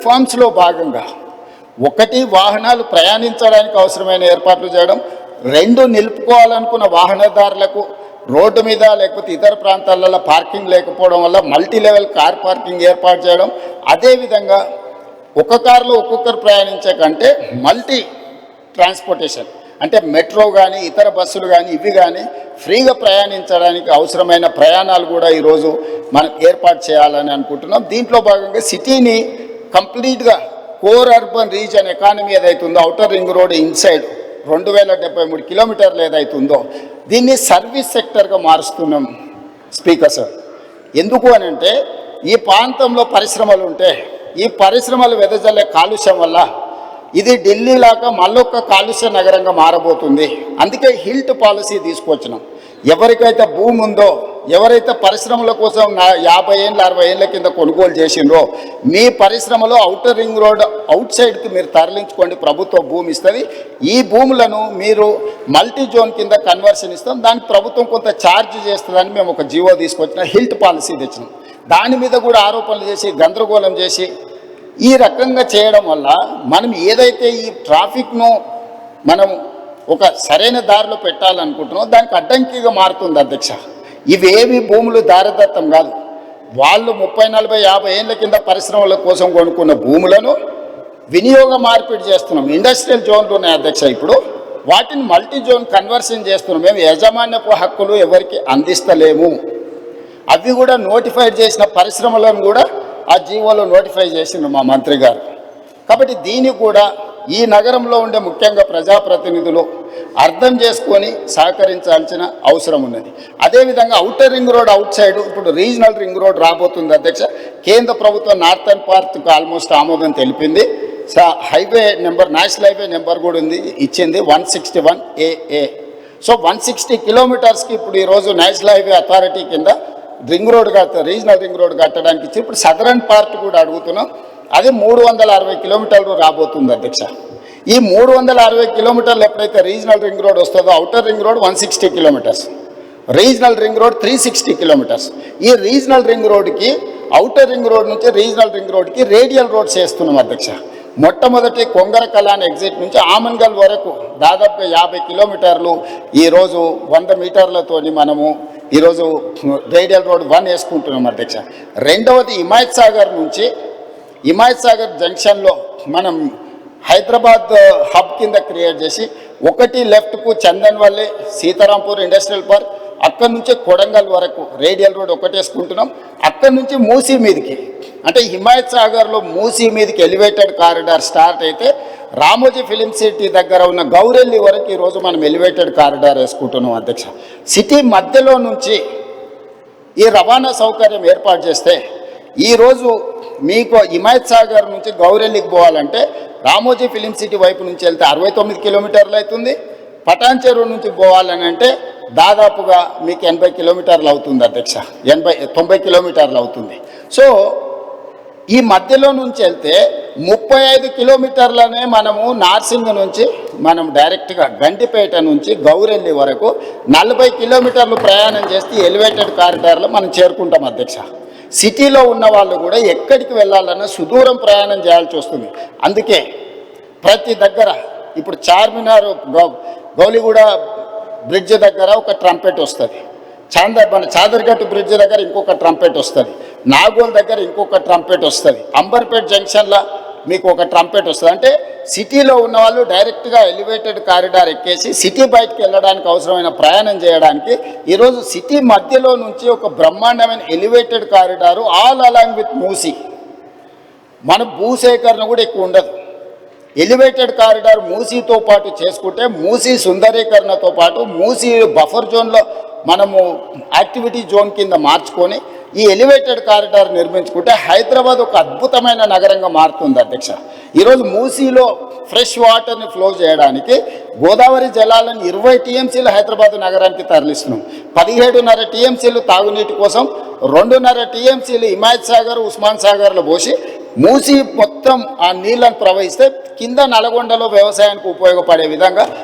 రిఫార్మ్స్లో భాగంగా ఒకటి, వాహనాలు ప్రయాణించడానికి అవసరమైన ఏర్పాట్లు చేయడం, రెండు, నిలుపుకోవాలనుకున్న వాహనదారులకు రోడ్డు మీద లేకపోతే ఇతర ప్రాంతాలలో పార్కింగ్ లేకపోవడం వల్ల మల్టీ లెవెల్ కార్ పార్కింగ్ ఏర్పాటు చేయడం, అదేవిధంగా ఒక కారులో ఒక్కొక్కరు ప్రయాణించే కంటే మల్టీ ట్రాన్స్పోర్టేషన్ అంటే మెట్రో కానీ ఇతర బస్సులు కానీ ఇవి కానీ ఫ్రీగా ప్రయాణించడానికి అవసరమైన ప్రయాణాలు కూడా ఈరోజు మనం ఏర్పాటు చేయాలని అనుకుంటున్నాం. దీంట్లో భాగంగా సిటీని కంప్లీట్గా కోర్ అర్బన్ రీజన్ ఎకానమీ ఏదైతుందో ఔటర్ రింగ్ రోడ్ ఇన్సైడ్ 2073 కిలోమీటర్లు ఏదైతుందో దీన్ని సర్వీస్ సెక్టర్గా మారుస్తున్నాం స్పీకర్ సార్. ఎందుకు అని అంటే ఈ ప్రాంతంలో పరిశ్రమలు ఉంటే ఈ పరిశ్రమలు వెదజల్లే కాలుష్యం వల్ల ఇది ఢిల్లీ లాగా మళ్ళొక్క కాలుష్య నగరంగా మారబోతుంది. అందుకే హిల్ట్ పాలసీ తీసుకొచ్చినాం. ఎవరికైతే భూమి ఉందో, ఎవరైతే పరిశ్రమల కోసం 50 ఏళ్ళ 60 ఏళ్ళ కింద కొనుగోలు చేసిండ్రో మీ పరిశ్రమలో ఔటర్ రింగ్ రోడ్ అవుట్ సైడ్కి మీరు తరలించుకోండి, ప్రభుత్వం భూమి ఇస్తుంది. ఈ భూములను మీరు మల్టీ జోన్ కింద కన్వర్షన్ ఇస్తాం, దానికి ప్రభుత్వం కొంత ఛార్జ్ చేస్తుందని మేము ఒక జీవో తీసుకొచ్చిన హిల్ట్ పాలసీ తెచ్చినాం. దాని మీద కూడా ఆరోపణలు చేసి గందరగోళం చేసి ఈ రకంగా చేయడం వల్ల మనం ఏదైతే ఈ ట్రాఫిక్ను మనం ఒక సరైన దారిలో పెట్టాలనుకుంటున్నాం దానికి అడ్డంకిగా మారుతుంది అధ్యక్ష. ఇవేవి భూములు దారదత్తం కాదు. వాళ్ళు 30, 40, 50 ఏళ్ళ కింద పరిశ్రమల కోసం కొనుక్కున్న భూములను వినియోగ మార్పిడి చేస్తున్నాం. ఇండస్ట్రియల్ జోన్లు ఉన్నాయి అధ్యక్ష, ఇప్పుడు వాటిని మల్టీ జోన్ కన్వర్షన్ చేస్తున్నాం. మేము యాజమాన్యపు హక్కులు ఎవరికి అందిస్తలేము. అవి కూడా నోటిఫైడ్ చేసిన పరిశ్రమలను కూడా ఆ జీవోలో నోటిఫై చేసిండ్రు మా మంత్రి గారు. కాబట్టి దీన్ని కూడా ఈ నగరంలో ఉండే ముఖ్యంగా ప్రజాప్రతినిధులు అర్థం చేసుకొని సహకరించాల్సిన అవసరం ఉన్నది. అదేవిధంగా outer ring road out side ఇప్పుడు రీజనల్ రింగ్ రోడ్ రాబోతుంది అధ్యక్ష. కేంద్ర ప్రభుత్వం నార్థన్ పార్ట్కి ఆల్మోస్ట్ ఆమోదం తెలిపింది. Highway number, national highway number కూడా ఉంది, ఇచ్చింది 161 AA. సో 160 కిలోమీటర్స్కి ఇప్పుడు ఈరోజు నేషనల్ హైవే అథారిటీ కింద ring road regional ring road కట్టడానికి ఇచ్చి ఇప్పుడు సదరన్ పార్ట్ కూడా అడుగుతున్నాం. అది 360 కిలోమీటర్లు రాబోతుంది అధ్యక్ష. ఈ 360 కిలోమీటర్లు ఎప్పుడైతే రీజనల్ రింగ్ రోడ్ వస్తుందో outer ring road 160 kilometres, regional ring road 360 kilometres. ఈ రీజనల్ రింగ్ రోడ్కి ఔటర్ రింగ్ రోడ్ నుంచి రీజనల్ రింగ్ రోడ్కి రేడియల్ రోడ్స్ వేస్తున్నాం అధ్యక్ష. మొట్టమొదటి కొంగర కలాన్ ఎగ్జిట్ నుంచి ఆమన్గల్ వరకు దాదాపుగా 50 కిలోమీటర్లు ఈరోజు 100 మీటర్లతోని మనము ఈరోజు రేడియల్ రోడ్ 1 వేసుకుంటున్నాం అధ్యక్ష. రెండవది హిమాయత్ సాగర్ నుంచి హిమాయత్ సాగర్ జంక్షన్లో మనం హైదరాబాద్ హబ్ కింద క్రియేట్ చేసి ఒకటి లెఫ్ట్కు చందన్వల్లి సీతారాంపూర్ ఇండస్ట్రియల్ పార్క్, అక్కడి నుంచి కొడంగల్ వరకు రేడియల్ రోడ్ ఒకటి వేసుకుంటున్నాం. అక్కడి నుంచి మూసీ మీదకి అంటే హిమాయత్ సాగర్లో మూసీ మీదకి ఎలివేటెడ్ కారిడార్ స్టార్ట్ అయితే రామోజీ ఫిలిం సిటీ దగ్గర ఉన్న గౌరెల్లి వరకు ఈరోజు మనం ఎలివేటెడ్ కారిడార్ వేసుకుంటున్నాం అధ్యక్ష. సిటీ మధ్యలో నుంచి ఈ రవాణా సౌకర్యం ఏర్పాటు చేస్తే ఈరోజు మీకు హిమాయత్ సాగర్ నుంచి గౌరెల్లికి పోవాలంటే రామోజీ ఫిలిం సిటీ వైపు నుంచి వెళ్తే 69 కిలోమీటర్లు అవుతుంది. పటాన్ చెరువు నుంచి పోవాలని అంటే దాదాపుగా మీకు 80 కిలోమీటర్లు అవుతుంది అధ్యక్ష, 90 కిలోమీటర్లు అవుతుంది. సో ఈ మధ్యలో నుంచి వెళ్తే 35 కిలోమీటర్లనే మనము నార్సింగ్ నుంచి మనం డైరెక్ట్గా గండిపేట నుంచి గౌరెల్లి వరకు 40 కిలోమీటర్లు ప్రయాణం చేస్తే ఎలివేటెడ్ కారిడార్లో మనం చేరుకుంటాం అధ్యక్ష. సిటీలో ఉన్న వాళ్ళు కూడా ఎక్కడికి వెళ్ళాలన్నా సుదూరం ప్రయాణం చేయాల్సి వస్తుంది. అందుకే ప్రతి దగ్గర ఇప్పుడు చార్మినార్ గౌలిగూడ బ్రిడ్జ్ దగ్గర ఒక ట్రంపెట్ వస్తుంది, మన చాదర్ఘట్ బ్రిడ్జ్ దగ్గర ఇంకొక ట్రంపెట్ వస్తుంది, నాగోల్ దగ్గర ఇంకొక ట్రంపెట్ వస్తుంది, అంబర్పేట్ జంక్షన్లో మీకు ఒక ట్రంపెట్ వస్తుంది. అంటే సిటీలో ఉన్న వాళ్ళు డైరెక్ట్గా ఎలివేటెడ్ కారిడార్ ఎక్కేసి సిటీ బయటకు వెళ్ళడానికి అవసరమైన ప్రయాణం చేయడానికి ఈరోజు సిటీ మధ్యలో నుంచి ఒక బ్రహ్మాండమైన elevated corridor all along with Musi. మన భూసేకరణ కూడా ఎక్కువ ఉండదు. ఎలివేటెడ్ కారిడార్ మూసీతో పాటు చేసుకుంటే మూసీ సుందరీకరణతో పాటు మూసీ బఫర్ జోన్లో మనము యాక్టివిటీ జోన్ కింద మార్చుకొని ఈ ఎలివేటెడ్ కారిడార్ నిర్మించుకుంటే హైదరాబాద్ ఒక అద్భుతమైన నగరంగా మారుతుంది అధ్యక్ష. ఈరోజు మూసీలో ఫ్రెష్ వాటర్ని ఫ్లో చేయడానికి గోదావరి జలాలను 20 టీఎంసీలు హైదరాబాద్ నగరానికి తరలిస్తున్నాం. 17.5 టీఎంసీలు తాగునీటి కోసం, 2.5 టీఎంసీలు హిమాయత్ సాగర్, ఉస్మాన్ సాగర్లో పోసి మూసీ మొత్తం ఆ నీళ్ళను ప్రవహిస్తే కింద నల్గొండలో వ్యవసాయానికి ఉపయోగపడే విధంగా